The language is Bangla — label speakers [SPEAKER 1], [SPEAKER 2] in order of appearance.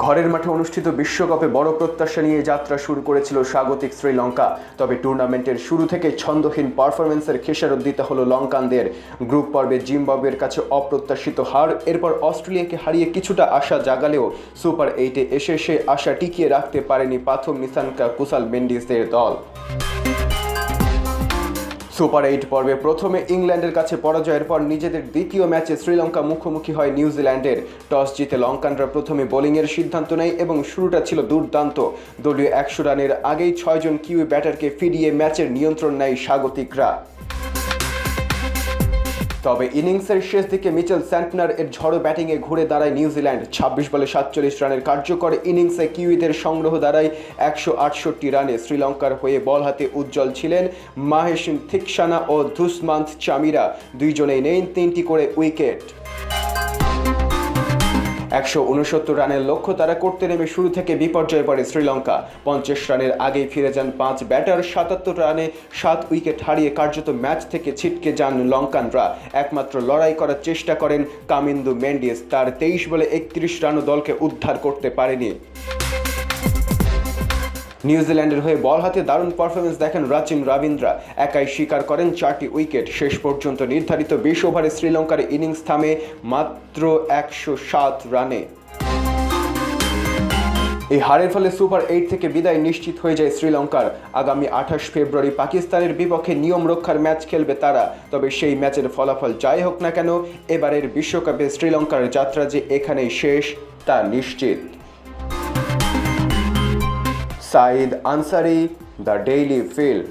[SPEAKER 1] ঘরের মাঠে অনুষ্ঠিত বিশ্বকাপে বড় প্রত্যাশা নিয়ে যাত্রা শুরু করেছিল স্বাগতিক শ্রীলঙ্কা। তবে টুর্নামেন্টের শুরু থেকে ছন্দহীন পারফরমেন্সের খেসারত দিতে হলো লঙ্কানদের। গ্রুপ পর্বে জিম্বাবুয়ের কাছে অপ্রত্যাশিত হার, এরপর অস্ট্রেলিয়াকে হারিয়ে কিছুটা আশা জাগালেও সুপার 8-এ এসে সে আশা টিকিয়ে রাখতে পারেনি পাথম নিসানকা কুসাল মেন্ডিসের দল। সুপার 8 পর্বে প্রথমে ইংল্যান্ডের কাছে পরাজয়ের পর নিজেদের দ্বিতীয় ম্যাচে শ্রীলঙ্কা মুখোমুখি হয় নিউজিল্যান্ডের। টস জিতে লঙ্কানরা প্রথমে বোলিংয়ের সিদ্ধান্ত নেয় এবং শুরুটা ছিল দুর্দান্ত। দলীয় 100 রানের আগেই 6 জন কিউই ব্যাটারকে ফিরিয়ে ম্যাচের নিয়ন্ত্রণ নেয় স্বাগতিকরা। তবে ইনিংসের শেষ দিকে মিচেল স্যান্টনার এর ঝড়ো ব্যাটিংয়ে ঘুরে দাঁড়ায় নিউজিল্যান্ড। 26 বলে 47 রানের কার্যকর ইনিংসে কিউইদের সংগ্রহ দাঁড়ায় 168 রানে। শ্রীলঙ্কার হয়ে বল হাতে উজ্জ্বল ছিলেন মাহেশ থিকসানা ও ধুসমান্থ চামিরা, দুইজনেই নেন 3টি করে উইকেট। 169 রানের লক্ষ্য তারা করতে নেমে শুরু থেকে বিপর্যয়ে পড়ে শ্রীলঙ্কা। 50 রানের আগেই ফিরে যান 5 ব্যাটার। 77 রানে 7 উইকেট হারিয়ে কার্যত ম্যাচ থেকে ছিটকে যান লঙ্কানরা। একমাত্র লড়াই করার চেষ্টা করেন কামিন্দু মেন্ডিস, তার 23 বলে 31 রানও দলকে উদ্ধার করতে পারেনি। নিউজিল্যান্ডের হয়ে বল হাতে দারুণ পারফরমেন্স দেখেন রাচিন রাবিন্দ্রা, একাই শিকার করেন 4টি উইকেট। শেষ পর্যন্ত নির্ধারিত 20 ওভারে শ্রীলঙ্কার ইনিংস থামে মাত্র 107 রানে। এই হারের ফলে সুপার 8 থেকে বিদায় নিশ্চিত হয়ে যায় শ্রীলঙ্কার। আগামী 28 ফেব্রুয়ারি পাকিস্তানের বিপক্ষে নিয়ম রক্ষার ম্যাচ খেলবে তারা। তবে সেই ম্যাচের ফলাফল যাই হোক না কেন, এবারের বিশ্বকাপে শ্রীলঙ্কার যাত্রা যে এখানেই শেষ তা নিশ্চিত। Saeed Ansari, the Daily field.